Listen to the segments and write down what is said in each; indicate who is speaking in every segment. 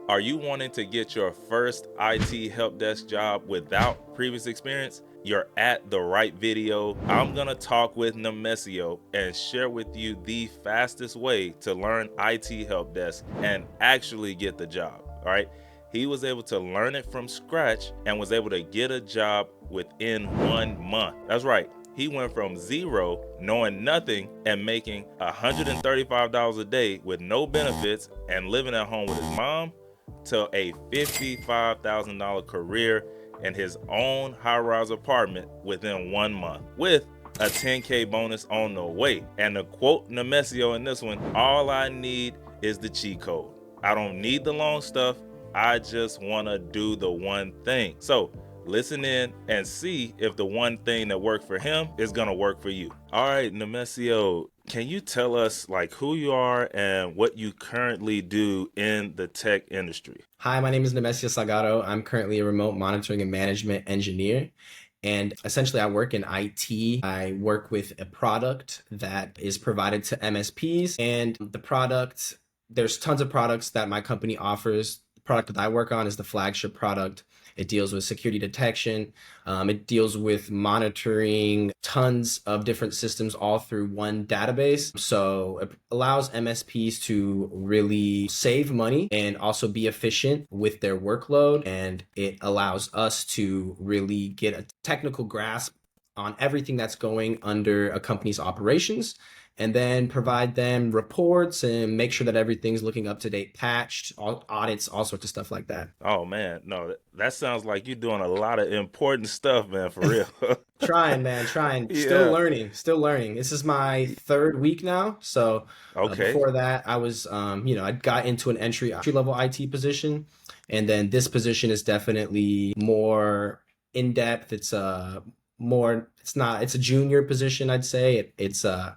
Speaker 1: Are you wanting to get your first IT help desk job without previous experience? You're at the right video. I'm gonna talk with Nemesio and share with you the fastest way to learn IT help desk and actually get the job, all right? He was able to learn it from scratch and was able to get a job within 1 month. That's right. He went from zero, knowing nothing, and making $135 a day with no benefits and living at home with his mom to a $55,000 career in his own high-rise apartment within 1 month with a 10K bonus on the way. And to quote Nemesio in this one, all I need is the cheat code. I don't need the long stuff. I just want to do the one thing. So listen in and see if the one thing that worked for him is going to work for you. All right, Nemesio, can you tell us like who you are and what you currently do in the tech industry?
Speaker 2: Hi, my name is Nemesio Salgado. I'm currently a remote monitoring and management engineer. And essentially, I work in IT. I work with a product that is provided to MSPs. And the product, there's tons of products that my company offers. The product that I work on is the flagship product. It deals with security detection. It deals with monitoring tons of different systems all through one database. So it allows MSPs to really save money and also be efficient with their workload. And it allows us to really get a technical grasp on everything that's going under a company's operations, and then provide them reports and make sure that everything's looking up to date, patched, audits, all sorts of stuff like that.
Speaker 1: Oh man, no, that sounds like you're doing a lot of important stuff, man, for real.
Speaker 2: Trying, man, trying. Still
Speaker 1: Yeah.
Speaker 2: learning, still learning. This is my third week now. So
Speaker 1: Okay.
Speaker 2: before that, I was, I got into an entry level IT position, and then this position is definitely more in depth. It's a junior position, I'd say. It's a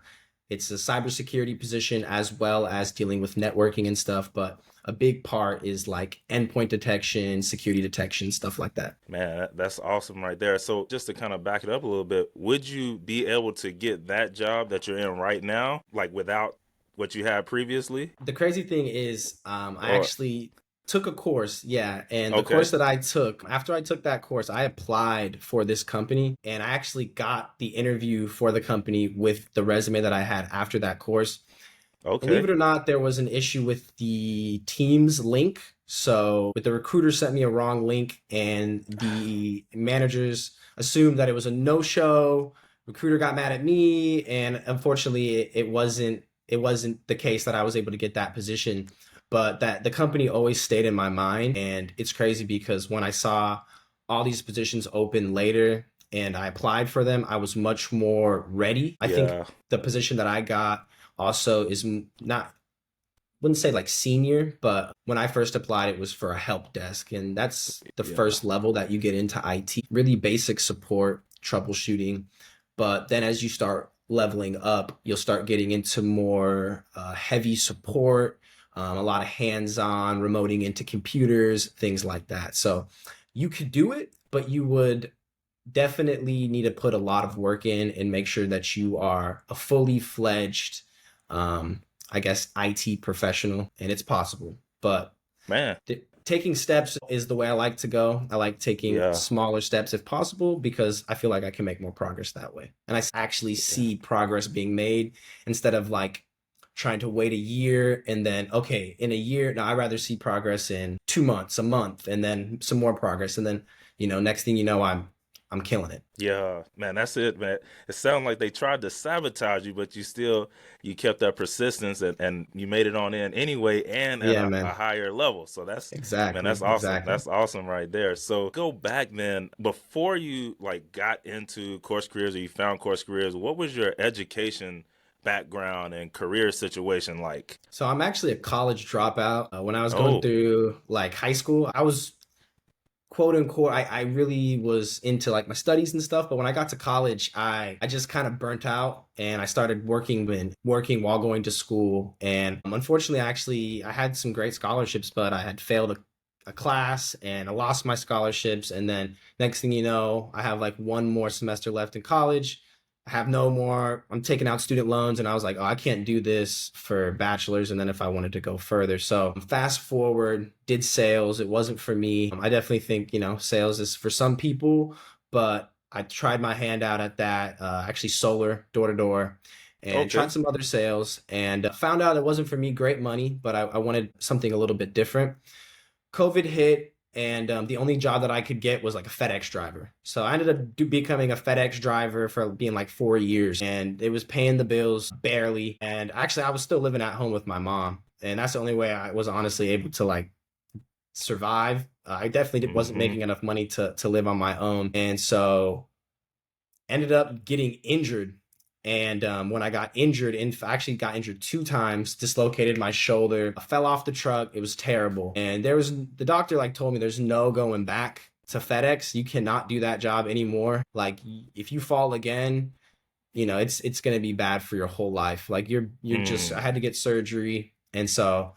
Speaker 2: cybersecurity position as well as dealing with networking and stuff, but a big part is like endpoint detection, security detection, stuff like that.
Speaker 1: Man, that's awesome right there. So just to kind of back it up a little bit, would you be able to get that job that you're in right now, like without what you had previously?
Speaker 2: The crazy thing is, I
Speaker 1: Or
Speaker 2: actually took a course, yeah, and the
Speaker 1: okay.
Speaker 2: course that I took, after I took that course, I applied for this company, and I actually got the interview for the company with the resume that I had after that course. Believe
Speaker 1: Okay.
Speaker 2: it or not, there was an issue with the Teams link. So, but the recruiter sent me a wrong link, and the managers assumed that it was a no-show. Recruiter got mad at me, and unfortunately, it wasn't the case that I was able to get that position. But that the company always stayed in my mind, and it's crazy because when I saw all these positions open later and I applied for them, I was much more ready. I think
Speaker 1: Yeah.
Speaker 2: the position that I got also is not, wouldn't say like senior, but when I first applied, it was for a help desk, and that's the
Speaker 1: Yeah.
Speaker 2: first level that you get into IT, really basic support, troubleshooting. But then as you start leveling up, you'll start getting into more heavy support, a lot of hands-on remoting into computers, things like that. So you could do it, but you would definitely need to put a lot of work in and make sure that you are a fully fledged, um, I guess, IT professional, and it's possible. But
Speaker 1: Man.
Speaker 2: taking steps is the way I like to go. I like taking
Speaker 1: Yeah.
Speaker 2: smaller steps if possible because I feel like I can make more progress that way. And I actually
Speaker 1: Yeah.
Speaker 2: see progress being made instead of like trying to wait a year and then, okay, in a year, now I'd rather see progress in 2 months, a month, and then some more progress. And then, next thing you know, I'm killing it.
Speaker 1: Yeah, man, that's it, man. It sounds like they tried to sabotage you, but you kept that persistence and you made it on in anyway and at
Speaker 2: Yeah,
Speaker 1: a
Speaker 2: man.
Speaker 1: higher level. So man,
Speaker 2: Exactly.
Speaker 1: that's awesome.
Speaker 2: Exactly.
Speaker 1: That's awesome right there. So go back then, before you like got into Course Careers or you found Course Careers, what was your education background and career situation like?
Speaker 2: So I'm actually a college dropout. When I was going
Speaker 1: Oh,
Speaker 2: through like high school, I was quote unquote, I really was into like my studies and stuff. But when I got to college, I just kind of burnt out and I started working while going to school. And unfortunately, I had some great scholarships, but I had failed a class and I lost my scholarships. And then next thing you know, I have like one more semester left in college. I have no more, I'm taking out student loans. And I was like, oh, I can't do this for bachelor's. And then if I wanted to go further. So fast forward, did sales. It wasn't for me. I definitely think, sales is for some people, but I tried my hand out at that, actually solar, door to door, and
Speaker 1: Okay.
Speaker 2: tried some other sales and found out it wasn't for me. Great money, but I wanted something a little bit different. COVID hit, and the only job that I could get was like a FedEx driver. So I ended up becoming a FedEx driver for being like 4 years, and it was paying the bills barely. And actually, I was still living at home with my mom, and that's the only way I was honestly able to like survive. I definitely wasn't
Speaker 1: Mm-hmm.
Speaker 2: making enough money to live on my own, and so ended up getting injured. And when I got injured, I actually got injured 2 times, dislocated my shoulder, I fell off the truck. It was terrible. And the doctor like told me there's no going back to FedEx. You cannot do that job anymore. Like if you fall again, it's going to be bad for your whole life. Like you're just, I
Speaker 1: Mm.
Speaker 2: had to get surgery. And so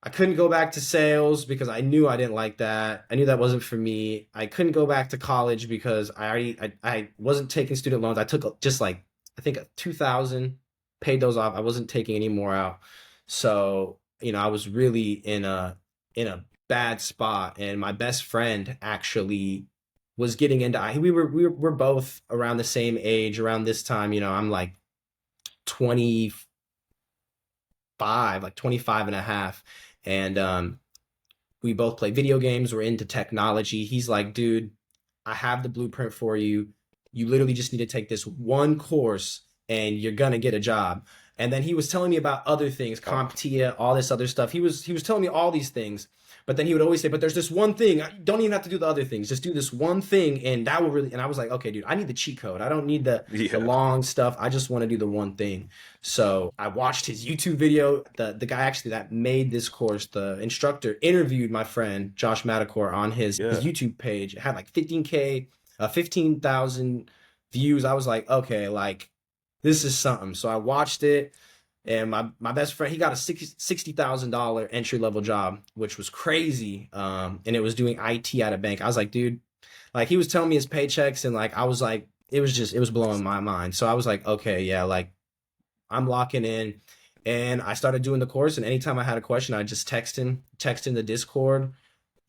Speaker 2: I couldn't go back to sales because I knew I didn't like that. I knew that wasn't for me. I couldn't go back to college because I wasn't taking student loans. I took just like I think 2,000, paid those off. I wasn't taking any more out. So, I was really in a bad spot. And my best friend actually was getting into we were both around the same age, around this time. I'm like 25, like 25 and a half. And we both play video games. We're into technology. He's like, dude, I have the blueprint for you. You literally just need to take this one course and you're gonna get a job. And then he was telling me about other things,
Speaker 1: Oh,
Speaker 2: CompTIA, all this other stuff. He was telling me all these things, but then he would always say, "But there's this one thing. You don't even have to do the other things. Just do this one thing, and that will really." And I was like, "Okay, dude, I need the cheat code. I don't need the
Speaker 1: yeah.
Speaker 2: long stuff. I just want to do the one thing." So I watched his YouTube video. The guy actually that made this course, the instructor, interviewed my friend Josh Madakor on his
Speaker 1: Yeah.
Speaker 2: YouTube page. It had like 15K, 15,000 views. I was like, okay, like this is something. So I watched it, and my best friend, he got a $60,000 entry level job, which was crazy. And it was doing IT at a bank. I was like, dude, like he was telling me his paychecks, and like I was like, it was blowing my mind. So I was like, okay, yeah, like I'm locking in. And I started doing the course, and anytime I had a question, I just text in the Discord,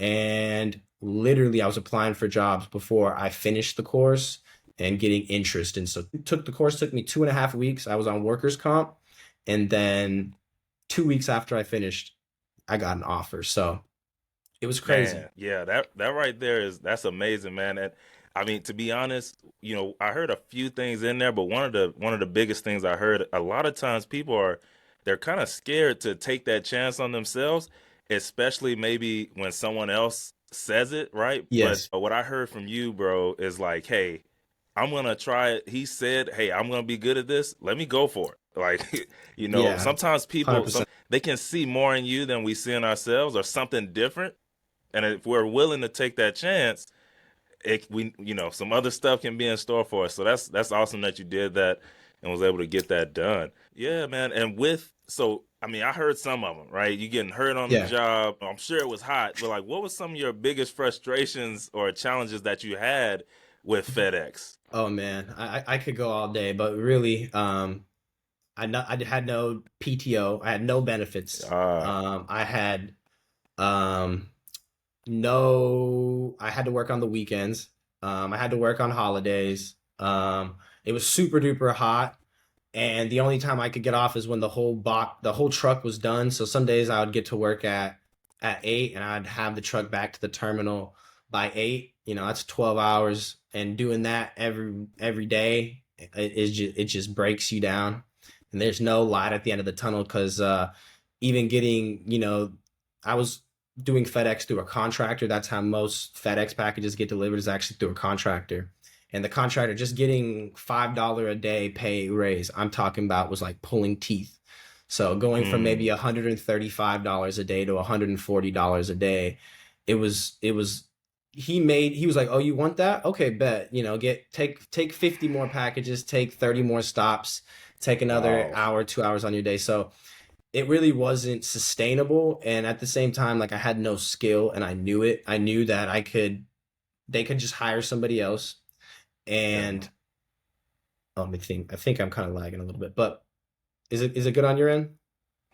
Speaker 2: and literally I was applying for jobs before I finished the course and getting interest. And so the course took me 2.5 weeks. I was on workers comp, and then 2 weeks after I finished, I got an offer. So it was crazy.
Speaker 1: Man, yeah, that right there that's amazing, man. And I mean, to be honest, I heard a few things in there, but one of the biggest things I heard, a lot of times people they're kind of scared to take that chance on themselves, especially maybe when someone else says it, right? But
Speaker 2: Yes.
Speaker 1: what I heard from you, bro, is like, hey, I'm gonna try it. He said, hey, I'm gonna be good at this. Let me go for it. Like,
Speaker 2: Yeah.
Speaker 1: sometimes people,
Speaker 2: 100%.
Speaker 1: they can see more in you than we see in ourselves or something different. And if we're willing to take that chance, some other stuff can be in store for us. So that's awesome that you did that and was able to get that done. Yeah, man. And so I mean, I heard some of them, right? You getting hurt on the
Speaker 2: Yeah.
Speaker 1: job. I'm sure it was hot, but like, what was some of your biggest frustrations or challenges that you had with FedEx?
Speaker 2: Oh man, I could go all day, but really, I had no PTO. I had no benefits.
Speaker 1: Ah,
Speaker 2: I had um no, I had to work on the weekends. I had to work on holidays. It was super duper hot, and the only time I could get off is when the whole truck was done. So some days I would get to work at 8, and I'd have the truck back to the terminal by 8. That's 12 hours, and doing that every day, it just breaks you down. And there's no light at the end of the tunnel because even getting, I was doing FedEx through a contractor. That's how most FedEx packages get delivered, is actually through a contractor. And the contractor just getting $5 a day pay raise, I'm talking about, was like pulling teeth. So going from maybe
Speaker 1: mm,
Speaker 2: $135 a day to $140 a day, it was he was like, "Oh, you want that? Okay, bet. Take 50 more packages, take 30 more stops, take another
Speaker 1: wow.
Speaker 2: hour, 2 hours on your day." So it really wasn't sustainable. And at the same time, like I had no skill, and I knew it. I knew that they could just hire somebody else.
Speaker 1: Yeah.
Speaker 2: And I think I'm kind of lagging a little bit, but is it good on your end?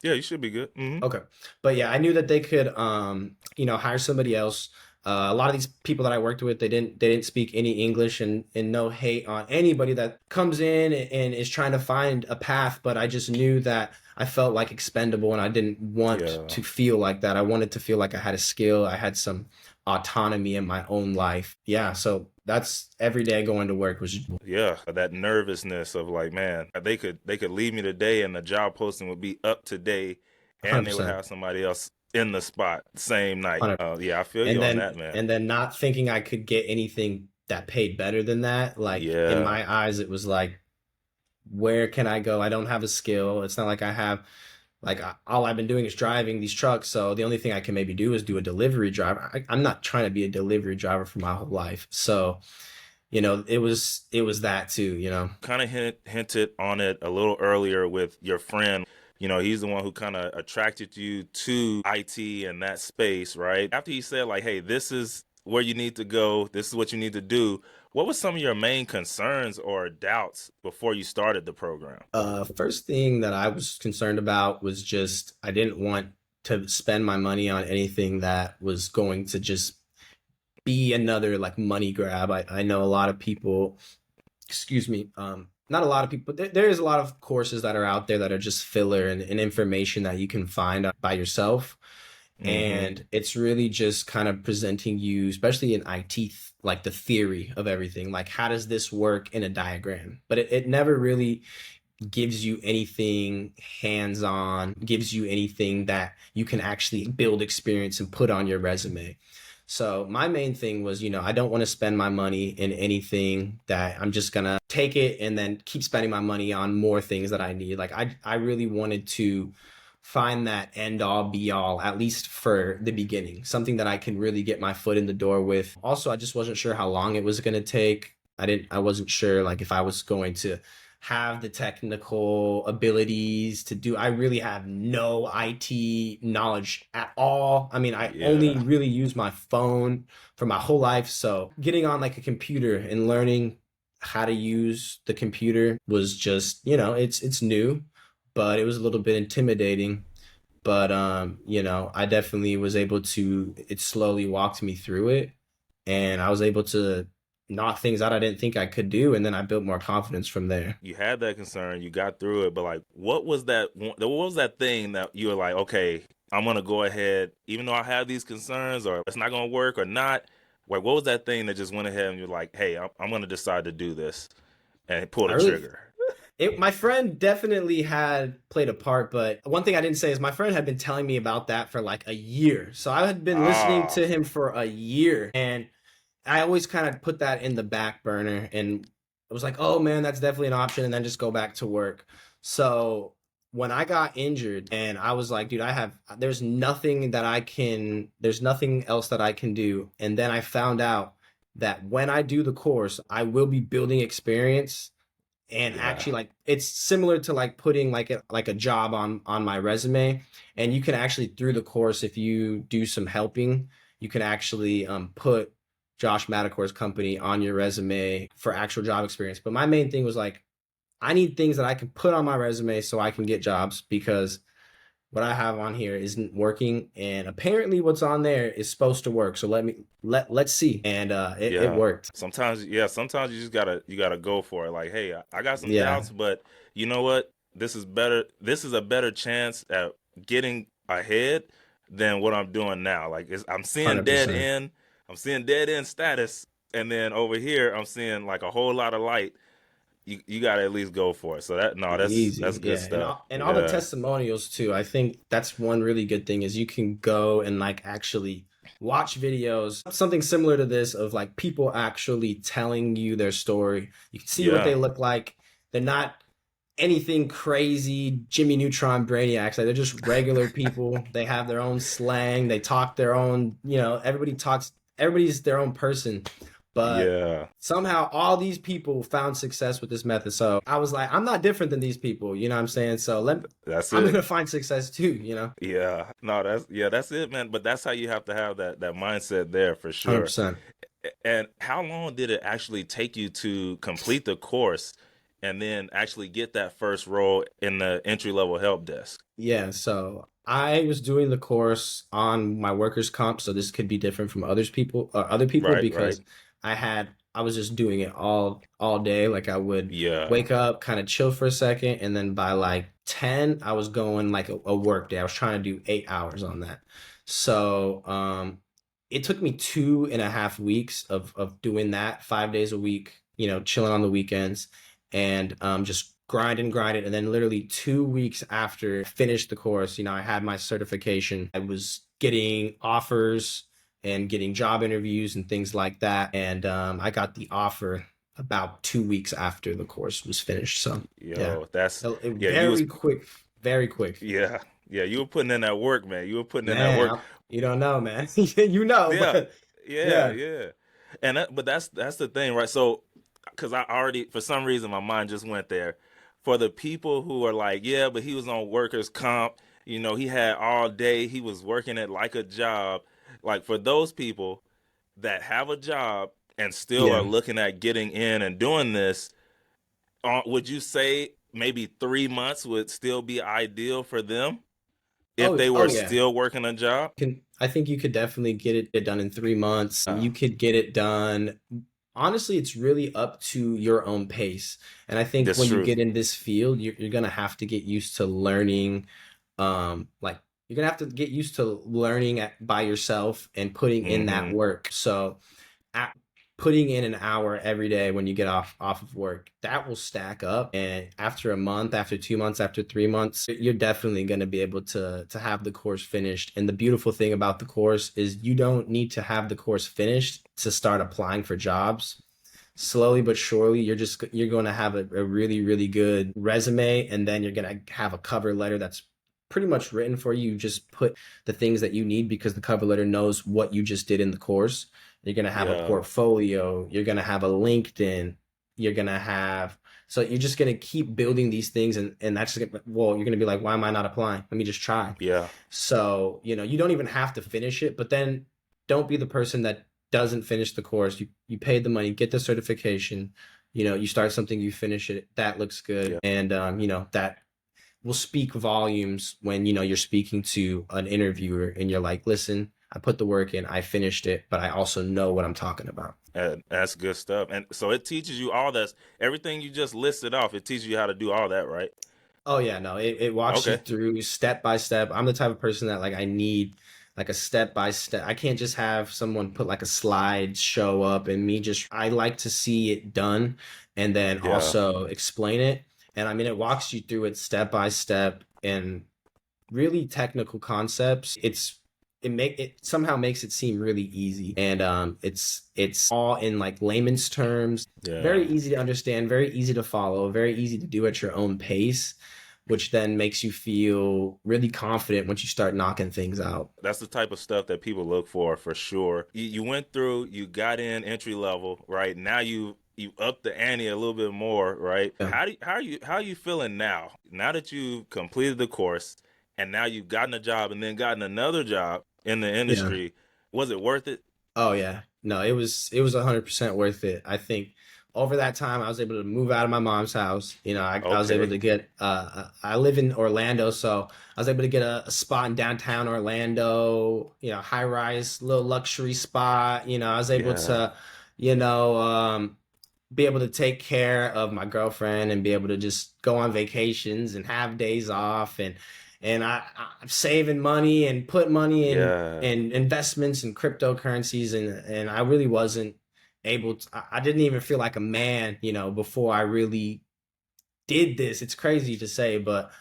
Speaker 1: Yeah, you should be good.
Speaker 2: Okay. But yeah, I knew that they could hire somebody else. A lot of these people that I worked with, they didn't speak any English, and no hate on anybody that comes in and is trying to find a path, but I just knew that I felt like expendable and I didn't want
Speaker 1: Yeah.
Speaker 2: to feel like that. I wanted to feel like I had a skill, I had some autonomy in my own life. Yeah, so that's every day going to work was
Speaker 1: Yeah, that nervousness of like, man, they could leave me today and the job posting would be up today and they would
Speaker 2: 100%.
Speaker 1: have somebody else in the spot same night.
Speaker 2: 100.
Speaker 1: Yeah, I feel
Speaker 2: And
Speaker 1: you on
Speaker 2: then
Speaker 1: that, man.
Speaker 2: and then not thinking I could get anything that paid better than that. Like in
Speaker 1: Yeah,
Speaker 2: my eyes, it was like, where can I go? I don't have a skill. It's not like I have all I've been doing is driving these trucks. So the only thing I can maybe do is do a delivery driver. I'm not trying to be a delivery driver for my whole life. So, it was that too,
Speaker 1: kind of hinted on it a little earlier with your friend. He's the one who kind of attracted you to IT and that space, right? After he said like, "Hey, this is where you need to go. This is what you need to do." What were some of your main concerns or doubts before you started the program?
Speaker 2: First thing that I was concerned about was just I didn't want to spend my money on anything that was going to just be another like money grab. I know a lot of people, excuse me, not a lot of people, there is a lot of courses that are out there that are just filler and information that you can find by yourself.
Speaker 1: Mm-hmm.
Speaker 2: And it's really just kind of presenting you, especially in IT, like the theory of everything. Like, how does this work in a diagram? But it never really gives you anything hands on, gives you anything that you can actually build experience and put on your resume. So my main thing was, I don't want to spend my money in anything that I'm just gonna take it and then keep spending my money on more things that I need. Like I really wanted to find that end all be all, at least for the beginning, something that I can really get my foot in the door with. Also, I just wasn't sure how long it was gonna take. I wasn't sure like if I was going to have the technical abilities to do. I really have no IT knowledge at all. I mean, I only
Speaker 1: Yeah.
Speaker 2: really use my phone for my whole life. So getting on like a computer and learning how to use the computer was just, it's new, but it was a little bit intimidating. But I definitely was able to, it slowly walked me through it, and I was able to knock things out I didn't think I could do, and then I built more confidence from there.
Speaker 1: You had that concern, you got through it, but like, what was that thing that you were like, okay, I'm gonna go ahead, even though I have these concerns, or it's not gonna work or not. Like, what was that thing that just went ahead and you're like, hey, I'm gonna decide to do this and pull
Speaker 2: I
Speaker 1: the
Speaker 2: really
Speaker 1: trigger?
Speaker 2: My friend definitely had played a part, but one thing I didn't say is my friend had been telling me about that for like a year. So I had been listening
Speaker 1: Ah,
Speaker 2: to him for a year, and I always kind of put that in the back burner, and I was like, "Oh man, that's definitely an option," and then just go back to work. So when I got injured and I was like, "Dude, there's nothing else that I can do." And then I found out that when I do the course, I will be building experience, and
Speaker 1: yeah,
Speaker 2: actually like it's similar to like putting like a job on my resume. And you can actually, through the course, if you do some helping, you can actually put Josh Matacor's company on your resume for actual job experience. But my main thing was like, I need things that I can put on my resume so I can get jobs, because what I have on here isn't working, and apparently what's on there is supposed to work. So let's see. And it
Speaker 1: yeah.
Speaker 2: worked.
Speaker 1: Sometimes you just gotta go for it. Like, hey, I got some
Speaker 2: Yeah,
Speaker 1: doubts, but you know what? This is better. This is a better chance at getting ahead than what I'm doing now. Like, I'm seeing dead
Speaker 2: 100%.
Speaker 1: end. I'm seeing dead end status, and then over here I'm seeing like a whole lot of light. You gotta at least go for it. So that no, that's
Speaker 2: Easy,
Speaker 1: good
Speaker 2: yeah, and
Speaker 1: stuff.
Speaker 2: all the
Speaker 1: Yeah,
Speaker 2: testimonials too. I think that's one really good thing is you can go and like actually watch videos, something similar to this, of like people actually telling you their story. You can see what
Speaker 1: yeah,
Speaker 2: they look like. They're not anything crazy, Jimmy Neutron brainiacs. Like they're just regular people. They have their own slang. They talk their own. Everybody talks. Everybody's their own person, but
Speaker 1: yeah.
Speaker 2: somehow all these people found success with this method. So I was like, I'm not different than these people. You know what I'm saying? So
Speaker 1: That's
Speaker 2: I'm
Speaker 1: it.
Speaker 2: gonna find success too.
Speaker 1: Yeah, no, that's it, man. But that's how you have to have that mindset there for sure.
Speaker 2: 100%.
Speaker 1: And how long did it actually take you to complete the course? and then actually get that first role in the entry level help desk?
Speaker 2: Yeah, so I was doing the course on my workers' comp, so this could be different from other people
Speaker 1: Right, right.
Speaker 2: because I was just doing it all day. Like I would
Speaker 1: Yeah,
Speaker 2: wake up, kind of chill for a second, and then by like 10, I was going like a work day. I was trying to do 8 hours on that. So it took me 2.5 weeks of doing that 5 days a week, chilling on the weekends and just grinding. And then literally 2 weeks after I finished the course, I had my certification. I was getting offers and getting job interviews and things like that. And I got the offer about 2 weeks after the course was finished. So yeah,
Speaker 1: yo, that's yeah. You was
Speaker 2: very quick, very quick.
Speaker 1: yeah, yeah. You were putting in that work, man. You were putting in that
Speaker 2: Man,
Speaker 1: work.
Speaker 2: you don't know, man. You know,
Speaker 1: Yeah,
Speaker 2: but
Speaker 1: yeah,
Speaker 2: yeah.
Speaker 1: yeah. And but that's the thing, right? So, because I already, for some reason, my mind just went there. For the people who are like, yeah, but he was on workers' comp. He had all day. He was working it like a job. Like for those people that have a job and still are
Speaker 2: Yeah.
Speaker 1: looking at getting in and doing this, would you say maybe 3 months would still be ideal for them if
Speaker 2: Oh,
Speaker 1: they
Speaker 2: oh
Speaker 1: were
Speaker 2: yeah.
Speaker 1: still working a job?
Speaker 2: I think you could definitely get it done in 3 months.
Speaker 1: Uh,
Speaker 2: You could get it done. Honestly, it's really up to your own pace. And I think
Speaker 1: that's
Speaker 2: when you
Speaker 1: true.
Speaker 2: get in this field, you're gonna have to get used to learning, like you're gonna have to get used to learning by yourself and putting in that
Speaker 1: Hmm.
Speaker 2: work. So at putting in an hour every day when you get off of work, that will stack up, and after a month, after 2 months, after 3 months, you're definitely going to be able to have the course finished. And the beautiful thing about the course is you don't need to have the course finished to start applying for jobs. Slowly but surely, you're going to have a really really good resume, and then you're going to have a cover letter that's pretty much written for you. You just put the things that you need because the cover letter knows what you just did in the course. You're going to have a
Speaker 1: Yeah,
Speaker 2: portfolio, you're going to have a LinkedIn, you're going to have, so you're just going to keep building these things, and that's just well, you're going to be like, why am I not applying? Let me just try.
Speaker 1: yeah,
Speaker 2: So, you don't even have to finish it, but then don't be the person that doesn't finish the course. You paid the money, get the certification, you start something, you finish it, that looks good.
Speaker 1: yeah.
Speaker 2: And that will speak volumes when you're speaking to an interviewer and you're like, listen, I put the work in, I finished it, but I also know what I'm talking about.
Speaker 1: And that's good stuff. And so it teaches you all that, everything you just listed off. It teaches you how to do all that, right?
Speaker 2: Oh yeah, no, it walks you
Speaker 1: Okay.
Speaker 2: through step by step. I'm the type of person that like I need like a step by step. I can't just have someone put like a slide show up and me just I like to see it done and then
Speaker 1: Yeah,
Speaker 2: also explain it. And I mean it walks you through it step by step and really technical concepts. It somehow makes it seem really easy, and it's all in like layman's terms,
Speaker 1: yeah.
Speaker 2: very easy to understand, very easy to follow, very easy to do at your own pace, which then makes you feel really confident once you start knocking things out.
Speaker 1: That's the type of stuff that people look for sure. You went through, you got in entry level, right? Now you up the ante a little bit more, right?
Speaker 2: Yeah.
Speaker 1: How are you feeling now? Now that you've completed the course and now you've gotten a job and then gotten another job in the
Speaker 2: Yeah.
Speaker 1: industry, was it worth it?
Speaker 2: Oh yeah. No, it was 100% worth it. I think over that time I was able to move out of my mom's house. I was able
Speaker 1: Okay.
Speaker 2: to get I live in Orlando, so I was able to get a spot in downtown Orlando, high rise, little luxury spot. I was able
Speaker 1: Yeah.
Speaker 2: to, you know, be able to take care of my girlfriend and be able to just go on vacations and have days off, I'm saving money and put money
Speaker 1: Yeah.
Speaker 2: in investments and cryptocurrencies, and I really wasn't able to, I didn't even feel like a man, before I really did this. It's crazy to say, but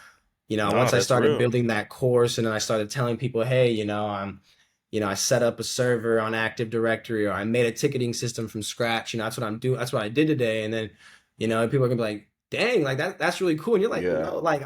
Speaker 1: No,
Speaker 2: once I
Speaker 1: that's
Speaker 2: started
Speaker 1: real.
Speaker 2: building that course and then I started telling people, hey, I set up a server on Active Directory, or I made a ticketing system from scratch. That's what I'm doing. That's what I did today. And then, people are gonna be like, dang, like that's really cool. And you're like,
Speaker 1: Yeah.
Speaker 2: like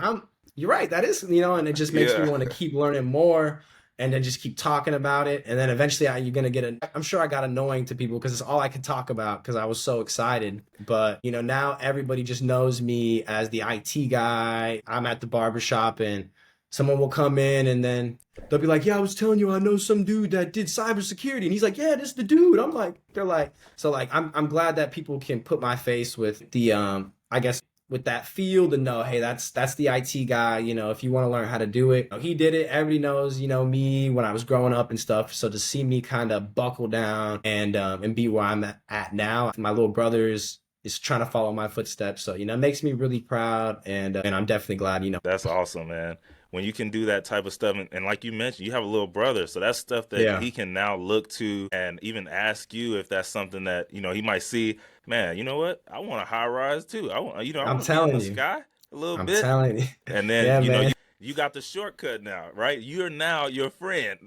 Speaker 2: you're right. That is, and it just makes me
Speaker 1: Yeah.
Speaker 2: want to keep learning more and then just keep talking about it. And then eventually you're going to I'm sure I got annoying to people because it's all I could talk about because I was so excited. But, now everybody just knows me as the IT guy. I'm at the barbershop and someone will come in and then they'll be like, yeah, I was telling you, I know some dude that did cybersecurity. And he's like, yeah, this is the dude. I'm like, they're like, so like, I'm glad that people can put my face with the, I guess, with that field and know, hey, that's the IT guy. If you want to learn how to do it, he did it. Everybody knows, me when I was growing up and stuff. So to see me kind of buckle down and be where I'm at now, my little brother is trying to follow my footsteps. So it makes me really proud, and I'm definitely glad.
Speaker 1: That's awesome, man. When you can do that type of stuff, and like you mentioned, you have a little brother, so that's stuff that
Speaker 2: Yeah,
Speaker 1: he can now look to and even ask you if that's something that he might see. Man, you know what? I want a high rise too. I
Speaker 2: I'm
Speaker 1: want to be in
Speaker 2: telling
Speaker 1: the
Speaker 2: you,
Speaker 1: sky a little
Speaker 2: I'm
Speaker 1: bit.
Speaker 2: telling you,
Speaker 1: And then
Speaker 2: yeah, man.
Speaker 1: you got the shortcut now, right? You're now your friend.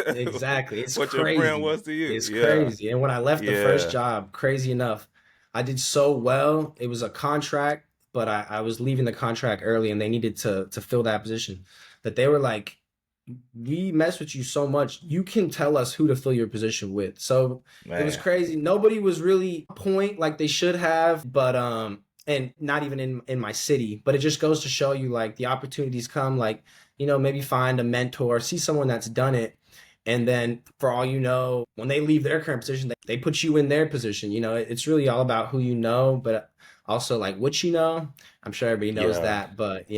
Speaker 2: Exactly. It's
Speaker 1: What your friend
Speaker 2: crazy.
Speaker 1: was to you.
Speaker 2: It's
Speaker 1: Yeah,
Speaker 2: crazy. And when I left the first
Speaker 1: yeah,
Speaker 2: job, crazy enough, I did so well. It was a contract, but I was leaving the contract early and they needed to fill that position. That they were like, we mess with you so much, you can tell us who to fill your position with. So it was
Speaker 1: man.
Speaker 2: crazy. Nobody was really on point like they should have, but and not even in my city. But it just goes to show you like the opportunities come, like, maybe find a mentor, see someone that's done it. And then for all you know, when they leave their current position, they put you in their position. It's really all about who you know, but also like what you know. I'm sure everybody knows
Speaker 1: Yeah.
Speaker 2: that, but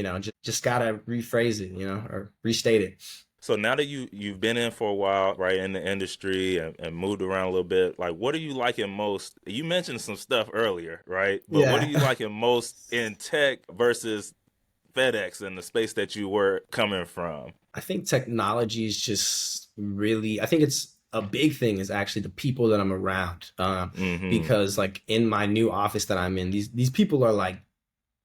Speaker 2: just gotta rephrase it, or restate it.
Speaker 1: So now that you've been in for a while, right, in the industry and moved around a little bit, like what are you liking most? You mentioned some stuff earlier, right? But what are
Speaker 2: Yeah.
Speaker 1: you liking most in tech versus FedEx and the space that you were coming from?
Speaker 2: I think technology is just really, I think it's a big thing is actually the people that I'm around.
Speaker 1: Mm-hmm.
Speaker 2: Because like in my new office that I'm in, these people are like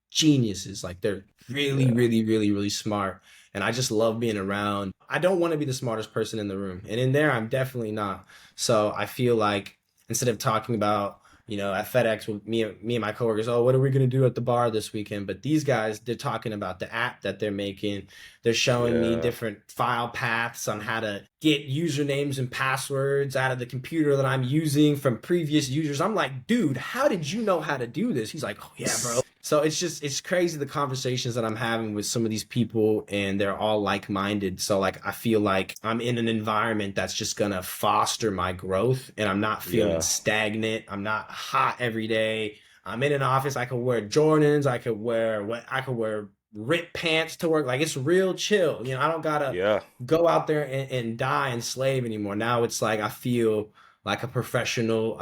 Speaker 2: geniuses. Like they're really,
Speaker 1: Yeah.
Speaker 2: really, really, really smart. And I just love being around. I don't want to be the smartest person in the room. And in there, I'm definitely not. So I feel like instead of talking about, at FedEx with me and my coworkers, oh, what are we going to do at the bar this weekend? But these guys, they're talking about the app that they're making. They're showing me
Speaker 1: Yeah.
Speaker 2: different file paths on how to get usernames and passwords out of the computer that I'm using from previous users. I'm like, dude, how did you know how to do this? He's like, oh yeah, bro. So it's crazy the conversations that I'm having with some of these people, and they're all like-minded. So like I feel like I'm in an environment that's just gonna foster my growth, and I'm not feeling
Speaker 1: Yeah.
Speaker 2: stagnant. I'm not hot every day. I'm in an office. I could wear Jordans. I could wear rip pants to work. Like it's real chill. I don't gotta
Speaker 1: Yeah.
Speaker 2: go out there and die and slave anymore. Now it's like I feel like a professional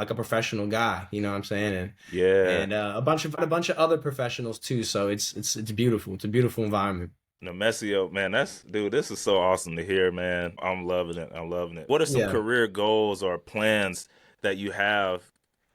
Speaker 2: guy. You know what I'm saying?
Speaker 1: Yeah.
Speaker 2: And a bunch of other professionals too. So it's beautiful. It's a beautiful environment.
Speaker 1: Nemesio, man, dude, this is so awesome to hear, man. I'm loving it. I'm loving it. What are some
Speaker 2: Yeah.
Speaker 1: career goals or plans that you have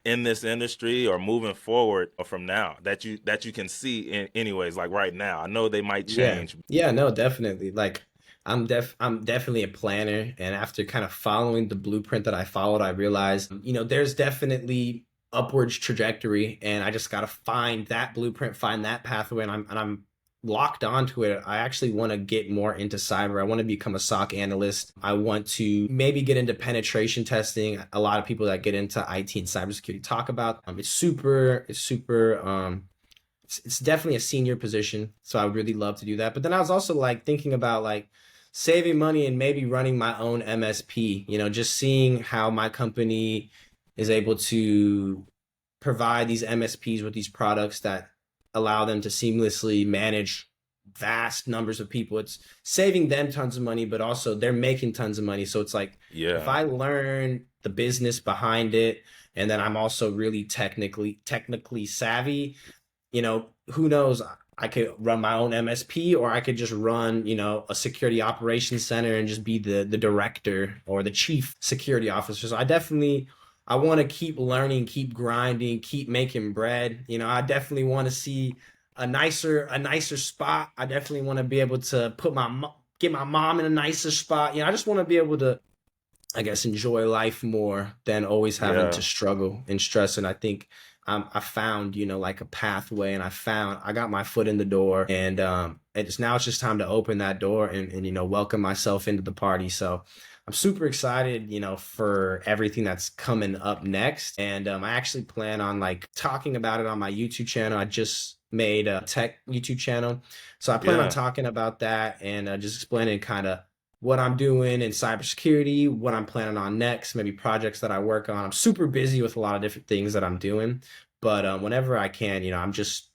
Speaker 1: in this industry or moving forward or from now that you can see in anyways, like right now? I know they might
Speaker 2: Yeah.
Speaker 1: change.
Speaker 2: Yeah, no, definitely. Like I'm definitely a planner, and after kind of following the blueprint that I followed, I realized, there's definitely upwards trajectory, and I just got to find that blueprint, find that pathway, and I'm locked onto it. I actually want to get more into cyber. I want to become a SOC analyst. I want to maybe get into penetration testing. A lot of people that get into IT and cybersecurity talk about it's definitely a senior position, so I would really love to do that. But then I was also like thinking about like saving money and maybe running my own MSP, just seeing how my company is able to provide these MSPs with these products that allow them to seamlessly manage vast numbers of people. It's saving them tons of money, but also they're making tons of money. So it's like if
Speaker 1: Yeah.
Speaker 2: I learn the business behind it, and then I'm also really technically savvy, who knows? I could run my own MSP, or I could just run, a security operations center and just be the director or the chief security officer. So I want to keep learning, keep grinding, keep making bread. I definitely want to see a nicer spot. I definitely want to be able to get my mom in a nicer spot. I just want to be able to, I guess, enjoy life more than always having
Speaker 1: Yeah.
Speaker 2: to struggle and stress. And I think I found, like a pathway, and I got my foot in the door, and it's just time to open that door and welcome myself into the party. So I'm super excited, for everything that's coming up next. And I actually plan on like talking about it on my YouTube channel. I just made a tech YouTube channel. So I plan on
Speaker 1: Yeah.
Speaker 2: talking about that and just explaining kind of what I'm doing in cybersecurity, what I'm planning on next, maybe projects that I work on. I'm super busy with a lot of different things that I'm doing, but whenever I can, I'm just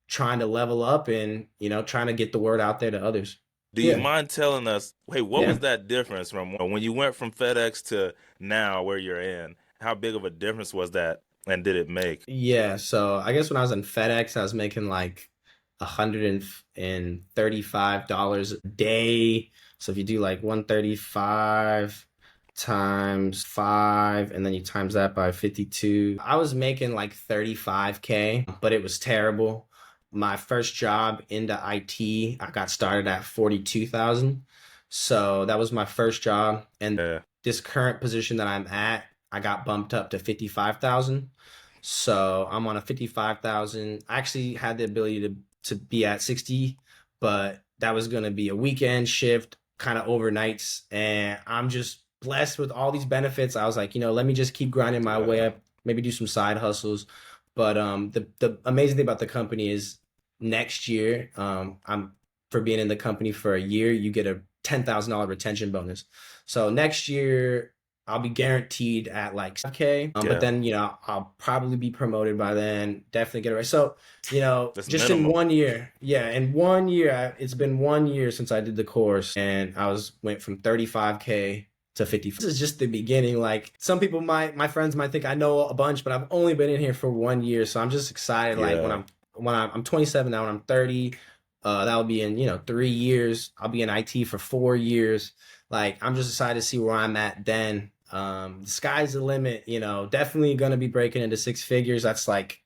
Speaker 2: trying to level up and, trying to get the word out there to others.
Speaker 1: Do you
Speaker 2: Yeah.
Speaker 1: mind telling us, hey, what
Speaker 2: Yeah.
Speaker 1: was that difference from when you went from FedEx to now where you're in? How big of a difference was that, and did it make?
Speaker 2: Yeah, so I guess when I was in FedEx, I was making like $135 a day. So if you do like 135 times 5 and then you times that by 52, I was making like 35K, but it was terrible. My first job into IT, I got started at 42,000. So that was my first job, and
Speaker 1: Yeah,
Speaker 2: this current position that I'm at, I got bumped up to 55,000. So I'm on a 55,000. I actually had the ability to be at 60, but that was going to be a weekend shift, kind of overnights. And I'm just blessed with all these benefits. I was like, let me just keep grinding my way
Speaker 1: yeah,
Speaker 2: up, maybe do some side hustles. But the amazing thing about the company is next year, I'm for being in the company for a year, you get a $10,000 retention bonus. So next year, I'll be guaranteed at like 5K. But
Speaker 1: yeah.
Speaker 2: then, I'll probably be promoted by then. Definitely get it right. So,
Speaker 1: That's
Speaker 2: just in
Speaker 1: minimum.
Speaker 2: 1 year, yeah, in 1 year, it's been 1 year since I did the course, and went from 35K to 50. This is just the beginning. Like some people my friends might think I know a bunch, but I've only been in here for 1 year, so I'm just excited. Like
Speaker 1: Yeah.
Speaker 2: when I'm 27 now, when I'm 30, that will be in 3 years. I'll be in IT for 4 years. Like I'm just excited to see where I'm at then. The sky's the limit. Definitely gonna be breaking into six figures. That's like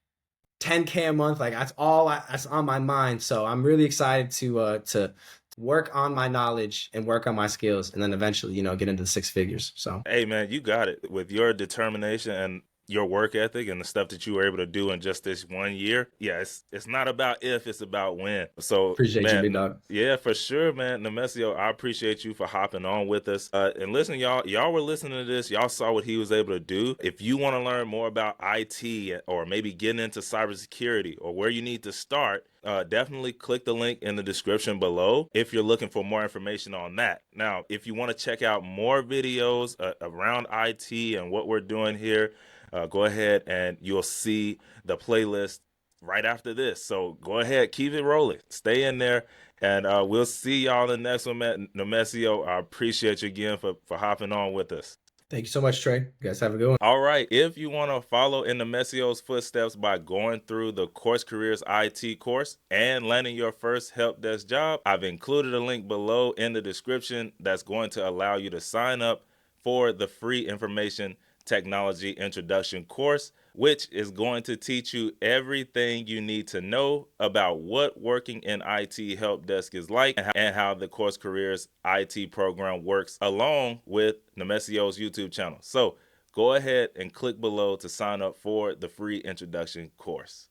Speaker 2: 10K a month. Like that's on my mind. So I'm really excited to work on my knowledge and work on my skills, and then eventually get into the six figures. So
Speaker 1: Hey man, you got it. With your determination and your work ethic and the stuff that you were able to do in just this 1 year, yeah, it's not about if, it's about when. So
Speaker 2: appreciate you, big
Speaker 1: man,
Speaker 2: dog.
Speaker 1: yeah, for sure, man. Nemesio, I appreciate you for hopping on with us. And listen, y'all were listening to this. Y'all saw what he was able to do. If you want to learn more about IT or maybe getting into cybersecurity or where you need to start, definitely click the link in the description below if you're looking for more information on that. Now, if you want to check out more videos around IT and what we're doing here, go ahead and you'll see the playlist right after this. So go ahead, keep it rolling, stay in there, and we'll see y'all in the next one, Nemesio. I appreciate you again for hopping on with us.
Speaker 2: Thank you so much, Trey. You guys have a good one.
Speaker 1: All right. If you want to follow in Nemesio's footsteps by going through the CourseCareers IT course and landing your first help desk job, I've included a link below in the description that's going to allow you to sign up for the free information technology introduction course, which is going to teach you everything you need to know about what working in IT help desk is like and how the CourseCareers IT program works along with Nemesio's YouTube channel. So go ahead and click below to sign up for the free introduction course.